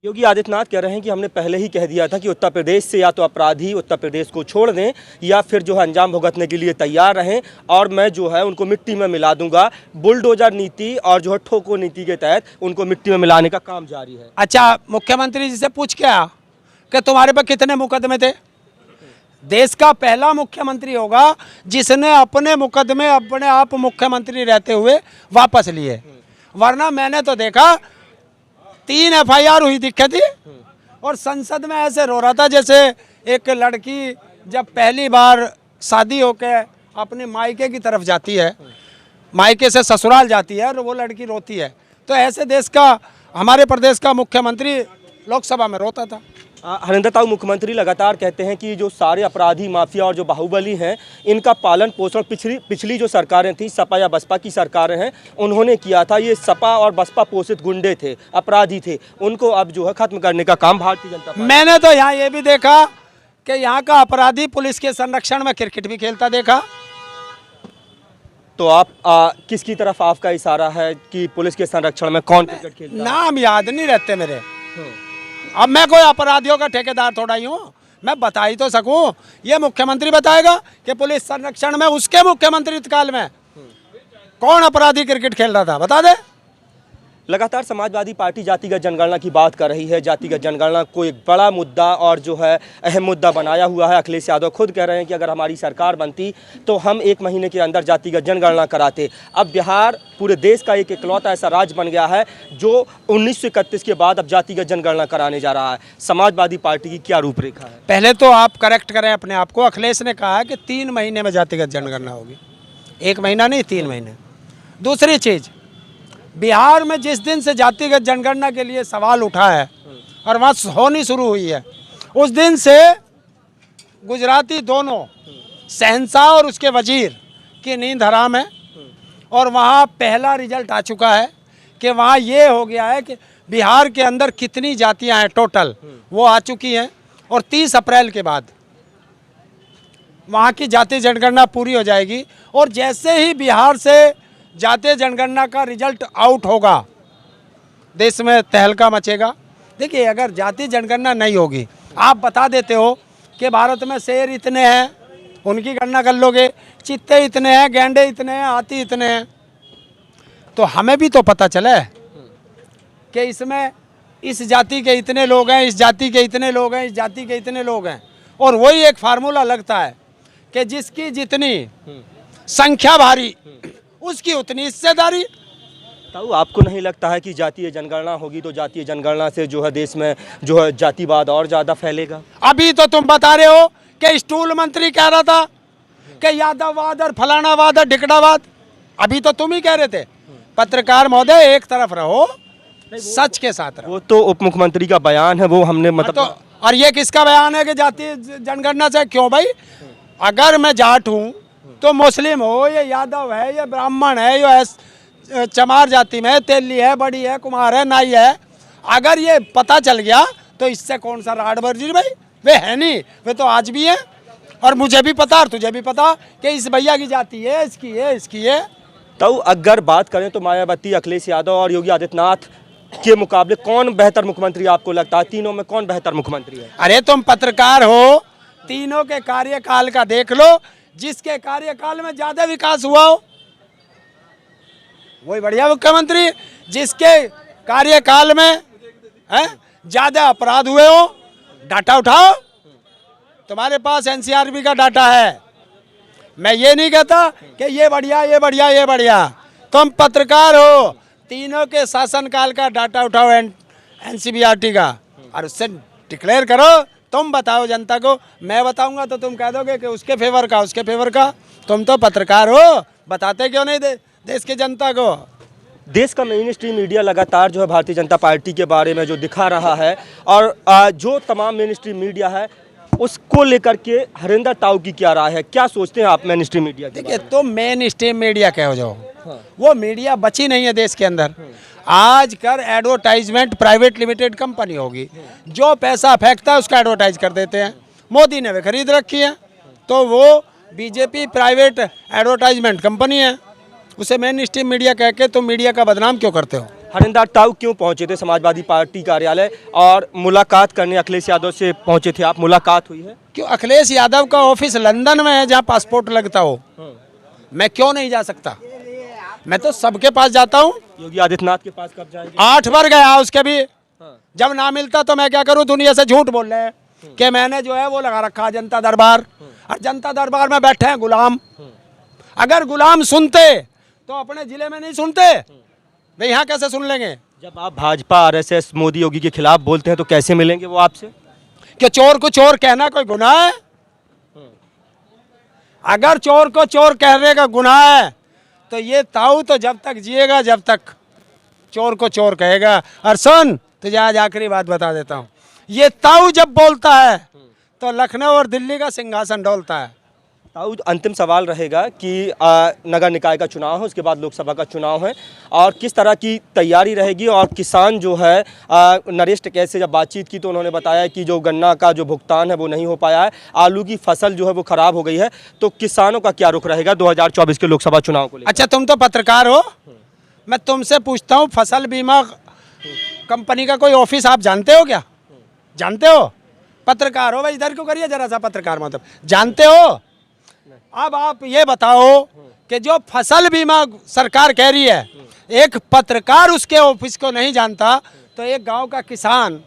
योगी आदित्यनाथ कह रहे हैं कि हमने पहले ही कह दिया था कि उत्तर प्रदेश से या तो अपराधी उत्तर प्रदेश को छोड़ दें या फिर जो है अंजाम भुगतने के लिए तैयार रहें और मैं जो है उनको मिट्टी में मिला दूंगा। बुलडोजर नीति और जो है ठोको नीति के तहत उनको मिट्टी में मिलाने का काम जारी है। अच्छा, मुख्यमंत्री जी से पूछ के आ कि तुम्हारे पे कितने मुकदमे थे। देश का पहला मुख्यमंत्री होगा जिसने अपने मुकदमे अपने आप मुख्यमंत्री रहते हुए वापस लिए, वरना मैंने तो देखा 3 FIR हुई दिक्कत थी और संसद में ऐसे रो रहा था जैसे एक लड़की जब पहली बार शादी होके अपने मायके की तरफ जाती है, मायके से ससुराल जाती है और वो लड़की रोती है। तो ऐसे देश का हमारे प्रदेश का मुख्यमंत्री लोकसभा में रोता था। हरिंदर ताऊ, मुख्यमंत्री लगातार कहते हैं कि जो सारे अपराधी माफिया और जो बाहुबली हैं इनका पालन पोषण पिछली जो सरकारें थी, सपा या बसपा की सरकारें हैं, उन्होंने किया था। ये सपा और बसपा पोषित गुंडे थे, अपराधी थे, उनको अब जो है खत्म करने का काम भारतीय जनता पार्टी। मैंने तो यहाँ ये भी देखा कि यहाँ का अपराधी पुलिस के संरक्षण में क्रिकेट भी खेलता देखा। तो आप किसकी तरफ आपका इशारा है कि पुलिस के संरक्षण में कौन क्रिकेट खेलता है? नाम याद नहीं रहते मेरे। अब मैं कोई अपराधियों का ठेकेदार थोड़ा ही हूँ, मैं बता ही तो सकूं। ये मुख्यमंत्री बताएगा कि पुलिस संरक्षण में उसके मुख्यमंत्री काल में कौन अपराधी क्रिकेट खेल रहा था, बता दे। लगातार समाजवादी पार्टी जातिगत जनगणना की बात कर रही है। जातिगत जनगणना को एक बड़ा मुद्दा और जो है अहम मुद्दा बनाया हुआ है। अखिलेश यादव खुद कह रहे हैं कि अगर हमारी सरकार बनती तो हम 1 महीने के अंदर जातिगत जनगणना कराते। अब बिहार पूरे देश का एक इकलौता ऐसा राज्य बन गया है जो 1931 के बाद अब जातिगत जनगणना कराने जा रहा है। समाजवादी पार्टी की क्या रूपरेखा है? पहले तो आप करेक्ट करें अपने आप को। अखिलेश ने कहा कि 3 महीने में जातिगत जनगणना होगी, 1 महीना नहीं, 3 महीने। दूसरी चीज़, बिहार में जिस दिन से जातिगत जनगणना के लिए सवाल उठा है और वहाँ होनी शुरू हुई है, उस दिन से गुजराती दोनों शहंशाह और उसके वजीर की नींद हराम है। और वहाँ पहला रिजल्ट आ चुका है कि वहाँ ये हो गया है कि बिहार के अंदर कितनी जातियाँ हैं टोटल, वो आ चुकी हैं। और 30 अप्रैल के बाद वहाँ की जाति जनगणना पूरी हो जाएगी। और जैसे ही बिहार से जातीय जनगणना का रिजल्ट आउट होगा, देश में तहलका मचेगा। देखिए, अगर जातीय जनगणना नहीं होगी, आप बता देते हो कि भारत में शेर इतने हैं, उनकी गणना कर लोगे, चीते इतने हैं, गैंडे इतने हैं, हाथी इतने हैं, तो हमें भी तो पता चले कि इसमें इस जाति के इतने लोग हैं, इस जाति के इतने लोग हैं, इस जाति के इतने लोग हैं। और वही एक फार्मूला लगता है कि जिसकी जितनी संख्या भारी उसकी उतनी हिस्सेदारी। तो आपको नहीं लगता है कि जातीय जनगणना होगी तो जातीय जनगणना से जो है देश में जो है जातिवाद और ज़्यादा फैलेगा? अभी तो तुम बता रहे हो कि स्टूल मंत्री कह रहा था कि यादववाद और फलानावाद और ढिकड़ावाद। अभी तो तुम ही कह रहे थे। पत्रकार महोदय, एक तरफ रहो, सच के साथ रहो। वो तो उप मुख्यमंत्री का बयान है, वो हमने मतलब तो, और ये किसका बयान है कि जातीय जनगणना से? क्यों भाई, अगर मैं जाट हूँ तो मुस्लिम हो, ये यादव है, ये ब्राह्मण है, ये चमार जाति में, तेली है, बड़ी है, कुमार है, नाई है, अगर ये पता चल गया तो इससे कौन सा राडबर्जी भाई? वे है नहीं, वे तो आज भी हैं। और मुझे भी पता और तुझे भी पता कि इस भैया की जाति है, इसकी है, इसकी है। तो अगर बात करें तो मायावती, अखिलेश यादव और योगी आदित्यनाथ के मुकाबले कौन बेहतर मुख्यमंत्री आपको लगता है? तीनों में कौन बेहतर मुख्यमंत्री है? अरे तुम पत्रकार हो, तीनों के कार्यकाल का देख लो, जिसके कार्यकाल में ज्यादा विकास हुआ हो वही बढ़िया मुख्यमंत्री। जिसके कार्यकाल में ज्यादा अपराध हुए हो, डाटा उठाओ, तुम्हारे पास NCRB का डाटा है। मैं ये नहीं कहता कि ये बढ़िया, ये बढ़िया, ये बढ़िया। तुम पत्रकार हो, तीनों के शासनकाल का डाटा उठाओ NCBRT का और उससे डिक्लेयर करो। तुम बताओ जनता को, मैं बताऊंगा तो तुम कह दोगे कि उसके फेवर का, उसके फेवर का। तुम तो पत्रकार हो, बताते क्यों नहीं देश की जनता को? देश का मेन स्ट्रीम मीडिया लगातार जो है भारतीय जनता पार्टी के बारे में जो दिखा रहा है और जो तमाम मेन स्ट्रीम मीडिया है उसको लेकर के हरिंदर ताऊ की क्या राय है? क्या सोचते हैं आप मेन स्ट्रीम मीडिया के? देखिए, तुम मेन स्ट्रीम मीडिया कहो जाओ, वो मीडिया बची नहीं है देश के अंदर। आज कर एडवर्टाइजमेंट प्राइवेट लिमिटेड कंपनी होगी, जो पैसा फेंकता है उसका एडवर्टाइज कर देते हैं। मोदी ने वे खरीद रखी है, तो वो बीजेपी प्राइवेट एडवर्टाइजमेंट कंपनी है, उसे मेन स्ट्रीम मीडिया कह के तुम मीडिया का बदनाम क्यों करते हो? हरिंदर ताऊ क्यों पहुंचे थे समाजवादी पार्टी कार्यालय और मुलाकात करने अखिलेश यादव से पहुंचे थे आप? मुलाकात हुई है? क्यों? अखिलेश यादव का ऑफिस लंदन में है जहाँ पासपोर्ट लगता हो। मैं क्यों नहीं जा सकता? मैं तो सबके पास जाता हूँ। योगी आदित्यनाथ के पास कब जाएंगे? 8 बार गया उसके भी। जब ना मिलता तो मैं क्या करूँ? दुनिया से झूठ बोल रहे हैं कि मैंने जो है वो लगा रखा है जनता दरबार, और जनता दरबार में बैठे हैं गुलाम। अगर गुलाम सुनते तो अपने जिले में नहीं सुनते, वे यहाँ कैसे सुन लेंगे? जब आप भाजपा आरएसएस मोदी योगी के खिलाफ बोलते हैं तो कैसे मिलेंगे वो आपसे? कि चोर को चोर कहना कोई गुनाह है? अगर चोर को चोर कहने का गुनाह है तो ये ताऊ तो जब तक जिएगा जब तक चोर को चोर कहेगा। और सुन, तुझे आज आखिरी बात बता देता हूँ, ये ताऊ जब बोलता है तो लखनऊ और दिल्ली का सिंहासन डोलता है। ताऊ, अंतिम सवाल रहेगा कि नगर निकाय का चुनाव है, उसके बाद लोकसभा का चुनाव है, और किस तरह की तैयारी रहेगी? और किसान जो है नरेश टिकैत से जब बातचीत की तो उन्होंने बताया कि जो गन्ना का जो भुगतान है वो नहीं हो पाया है, आलू की फसल जो है वो खराब हो गई है, तो किसानों का क्या रुख रहेगा 2024 के लोकसभा चुनाव को लेकर? अच्छा, तुम तो पत्रकार हो, मैं तुमसे पूछता हूँ, फसल बीमा कंपनी का कोई ऑफिस आप जानते हो क्या? जानते हो? पत्रकार हो भाई, इधर क्यों करिए जरा सा पत्रकार, मतलब जानते हो? अब आप ये बताओ कि जो फसल बीमा सरकार कह रही है, एक पत्रकार उसके ऑफिस को नहीं जानता तो एक गांव का किसान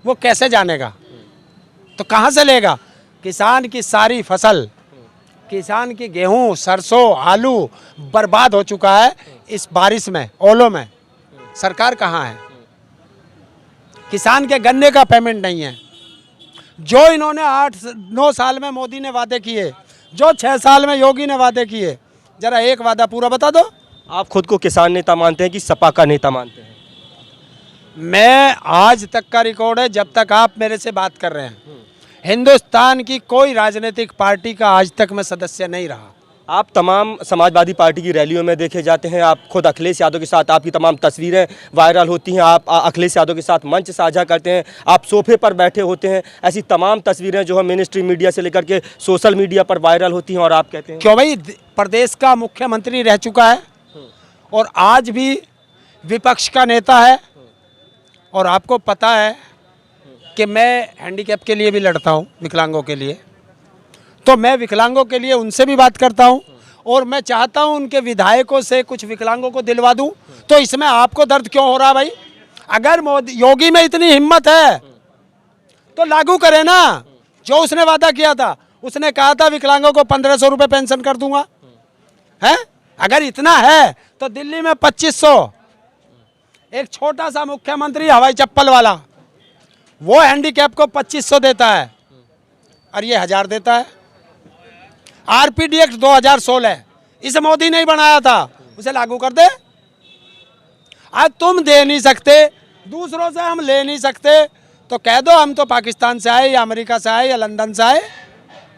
वो कैसे जानेगा? तो कहाँ से लेगा? किसान की सारी फसल, किसान की गेहूं, सरसों, आलू बर्बाद हो चुका है इस बारिश में, ओलों में। सरकार कहाँ है? किसान के गन्ने का पेमेंट नहीं है। जो इन्होंने 8-9 साल में मोदी ने वादे किए, जो 6 साल में योगी ने वादे किए, जरा एक वादा पूरा बता दो। आप खुद को किसान नेता मानते हैं कि सपा का नेता मानते हैं? मैं आज तक का रिकॉर्ड है, जब तक आप मेरे से बात कर रहे हैं, हिंदुस्तान की कोई राजनीतिक पार्टी का आज तक मैं सदस्य नहीं रहा। आप तमाम समाजवादी पार्टी की रैलियों में देखे जाते हैं, आप खुद अखिलेश यादव के साथ आपकी तमाम तस्वीरें वायरल होती हैं, आप अखिलेश यादव के साथ मंच साझा करते हैं, आप सोफे पर बैठे होते हैं, ऐसी तमाम तस्वीरें जो है मेन स्ट्रीम मीडिया से लेकर के सोशल मीडिया पर वायरल होती हैं, और आप कहते हैं क्यों भाई? प्रदेश का मुख्यमंत्री रह चुका है और आज भी विपक्ष का नेता है, और आपको पता है कि मैं हैंडीकैप के लिए भी लड़ता हूँ, विकलांगों के लिए, तो मैं विकलांगों के लिए उनसे भी बात करता हूं, और मैं चाहता हूं उनके विधायकों से कुछ विकलांगों को दिलवा दूं। तो इसमें आपको दर्द क्यों हो रहा भाई? अगर मोदी योगी में इतनी हिम्मत है तो लागू करे ना जो उसने वादा किया था। उसने कहा था विकलांगों को 1500 रुपये पेंशन कर दूंगा, है? अगर इतना है तो दिल्ली में 2500, एक छोटा सा मुख्यमंत्री हवाई चप्पल वाला, वो हैंडीकैप को 2500 देता है और ये 1000 देता है। आरपीडी एक्ट 2016 इसे मोदी नहीं बनाया था, उसे लागू कर दे। आज तुम दे नहीं सकते, दूसरों से हम ले नहीं सकते, तो कह दो हम तो पाकिस्तान से आए या अमेरिका से आए या लंदन से आए।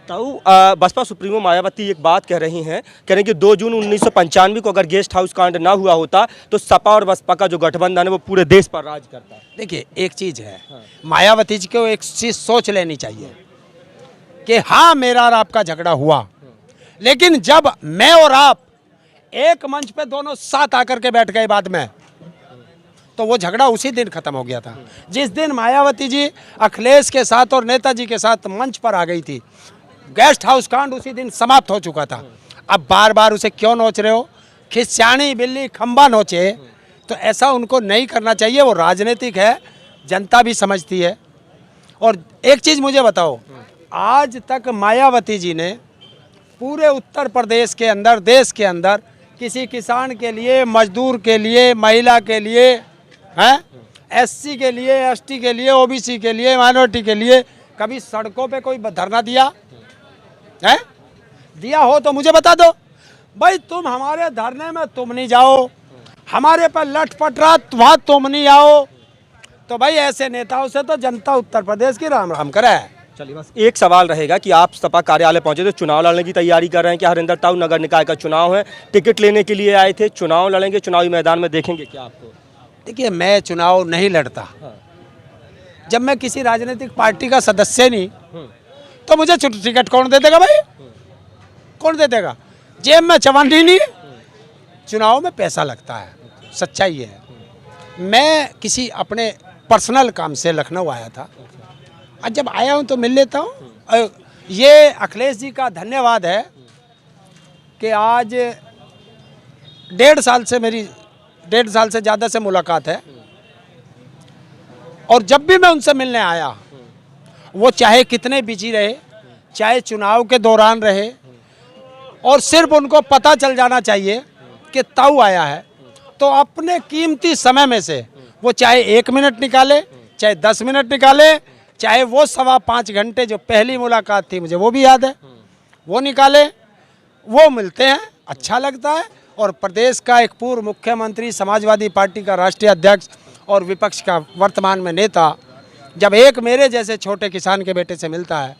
तो बसपा सुप्रीमो मायावती एक बात कह रही हैं, कह रही हैं कि 2 जून 1995 को अगर गेस्ट हाउस कांड ना हुआ होता तो सपा और बसपा का जो गठबंधन है वो पूरे देश पर राज करता। देखिए, एक चीज़ है, मायावती जी को एक चीज़ सोच लेनी चाहिए कि हाँ, मेरा और आपका झगड़ा हुआ, लेकिन जब मैं और आप एक मंच पे दोनों साथ आकर के बैठ गए बाद में, तो वो झगड़ा उसी दिन खत्म हो गया था। जिस दिन मायावती जी अखिलेश के साथ और नेताजी के साथ मंच पर आ गई थी, गेस्ट हाउस कांड उसी दिन समाप्त हो चुका था। अब बार बार उसे क्यों नोच रहे हो? खिस्यानी बिल्ली खंबा नोचे, तो ऐसा उनको नहीं करना चाहिए। वो राजनीतिक है, जनता भी समझती है। और एक चीज़ मुझे बताओ, आज तक मायावती जी ने पूरे उत्तर प्रदेश के अंदर, देश के अंदर, किसी किसान के लिए, मजदूर के लिए, महिला के लिए, हैं, एससी के लिए, एसटी के लिए, ओबीसी के लिए, माइनॉरिटी के लिए कभी सड़कों पे कोई धरना दिया है? दिया हो तो मुझे बता दो भाई। तुम हमारे धरने में तुम नहीं जाओ, हमारे पर लटपट रहा वहाँ तुम नहीं आओ, तो भाई ऐसे नेताओं से तो जनता उत्तर प्रदेश की राम राम करे। चलिए, बस एक सवाल रहेगा कि आप सपा कार्यालय पहुंचे थे, चुनाव लड़ने की तैयारी कर रहे हैं कि हरिंदर ताऊ? नगर निकाय का चुनाव है, टिकट लेने के लिए आए थे, चुनाव लड़ेंगे, चुनावी मैदान में देखेंगे क्या आपको? देखिए, मैं चुनाव नहीं लड़ता। जब मैं किसी राजनीतिक पार्टी का सदस्य नहीं, तो मुझे टिकट कौन दे देगा भाई? कौन दे देगा? जेब में चवन्नी नहीं। चुनाव में पैसा लगता है, सच्चाई है। मैं किसी अपने पर्सनल काम से लखनऊ आया था। आज जब आया हूँ तो मिल लेता हूँ। ये अखिलेश जी का धन्यवाद है कि आज 1.5 साल से ज़्यादा से मुलाकात है, और जब भी मैं उनसे मिलने आया, वो चाहे कितने बिजी रहे, चाहे चुनाव के दौरान रहे, और सिर्फ उनको पता चल जाना चाहिए कि ताऊ आया है, तो अपने कीमती समय में से वो चाहे 1 मिनट निकाले, चाहे 10 मिनट निकाले, चाहे वो 5.25 घंटे जो पहली मुलाकात थी, मुझे वो भी याद है, वो निकाले, वो मिलते हैं, अच्छा लगता है। और प्रदेश का एक पूर्व मुख्यमंत्री, समाजवादी पार्टी का राष्ट्रीय अध्यक्ष और विपक्ष का वर्तमान में नेता जब एक मेरे जैसे छोटे किसान के बेटे से मिलता है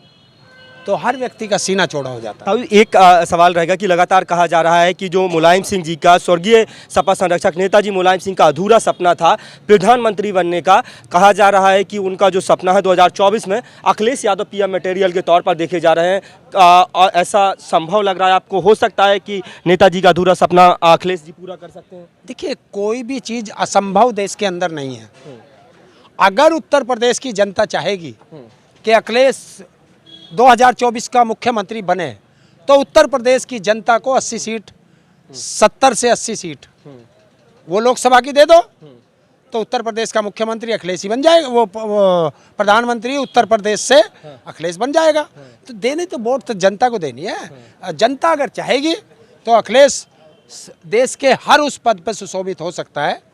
तो हर व्यक्ति का सीना चौड़ा हो जाता है। तो एक सवाल रहेगा कि लगातार कहा जा रहा है कि जो मुलायम सिंह जी का, स्वर्गीय सपा संरक्षक नेताजी मुलायम सिंह का अधूरा सपना था प्रधानमंत्री बनने का, कहा जा रहा है कि उनका जो सपना है 2024 में अखिलेश यादव पीएम मटेरियल के तौर पर देखे जा रहे हैं। और ऐसा संभव लग रहा है आपको, हो सकता है कि नेताजी का अधूरा सपना अखिलेश जी पूरा कर सकते हैं? देखिए, कोई भी चीज़ असंभव देश के अंदर नहीं है। अगर उत्तर प्रदेश की जनता चाहेगी कि अखिलेश 2024 का मुख्यमंत्री बने, तो उत्तर प्रदेश की जनता को 80 सीट, 70 से 80 सीट वो लोकसभा की दे दो, तो उत्तर प्रदेश का मुख्यमंत्री अखिलेश ही बन जाएगा। वो प्रधानमंत्री उत्तर प्रदेश से अखिलेश बन जाएगा। तो देने तो वोट तो जनता को देनी है। जनता अगर चाहेगी तो अखिलेश देश के हर उस पद पर सुशोभित हो सकता है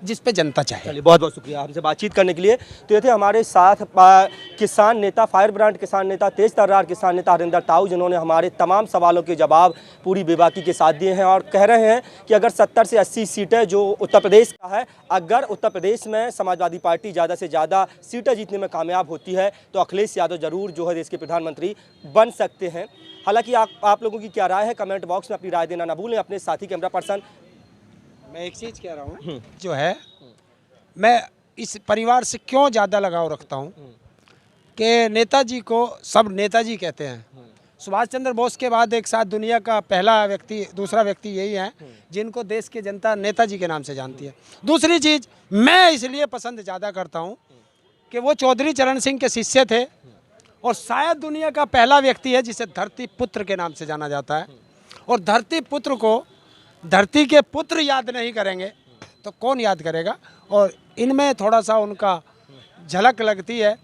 जिस पे जनता चाहे। चलिए, बहुत बहुत शुक्रिया हमसे बातचीत करने के लिए। तो ये थे हमारे साथ किसान नेता, फायर ब्रांड किसान नेता, तेज तर्रार किसान नेता हरिंदर ताऊ, जिन्होंने हमारे तमाम सवालों के जवाब पूरी बेबाकी के साथ दिए हैं और कह रहे हैं कि अगर 70 से 80 सीटें जो उत्तर प्रदेश का है, अगर उत्तर प्रदेश में समाजवादी पार्टी ज़्यादा से ज़्यादा सीटें जीतने में कामयाब होती है तो अखिलेश यादव जरूर जो है देश के प्रधानमंत्री बन सकते हैं। हालांकि आप लोगों की क्या राय है, कमेंट बॉक्स में अपनी राय देना ना भूलें। अपने साथी कैमरा पर्सन, मैं एक चीज़ कह रहा हूँ, जो है मैं इस परिवार से क्यों ज़्यादा लगाव रखता हूँ कि नेताजी को सब नेताजी कहते हैं। सुभाष चंद्र बोस के बाद एक साथ दुनिया का पहला व्यक्ति, दूसरा व्यक्ति यही है जिनको देश की जनता नेताजी के नाम से जानती है। दूसरी चीज़ मैं इसलिए पसंद ज़्यादा करता हूँ कि वो चौधरी चरण सिंह के शिष्य थे और शायद दुनिया का पहला व्यक्ति है जिसे धरती पुत्र के नाम से जाना जाता है। और धरती पुत्र को धरती के पुत्र याद नहीं करेंगे तो कौन याद करेगा। और इनमें थोड़ा सा उनका झलक लगती है,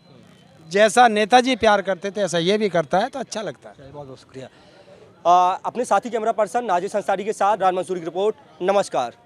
जैसा नेताजी प्यार करते थे ऐसा ये भी करता है, तो अच्छा लगता है। बहुत बहुत शुक्रिया। अपने साथी कैमरा पर्सन नाजिर अंसारी के साथ रान मंसूरी की रिपोर्ट। नमस्कार।